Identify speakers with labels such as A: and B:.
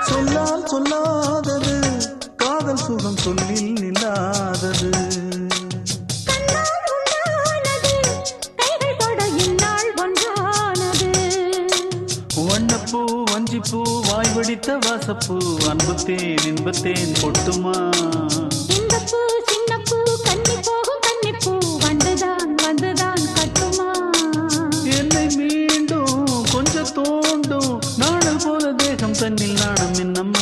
A: சொல்லால் சொல்லாதது காதல் சுகம் சொல்லில் நில்லாதது. வண்ணப்பூ வஞ்சிப்பூ வாய் வடித்த வாசப்பூ அன்புத்தேன் இன்பத்தேன் கொட்டுமா.
B: இந்த பூ சின்ன பூ கன்னி போகும் கன்னிப்பூ வந்துதான் வந்துதான் கட்டுமா.
A: என்னை மீண்டும் கொஞ்சம் தோண்டும் நாடல் போல தேகம் தன்னில் நாணம் என்னம்மா.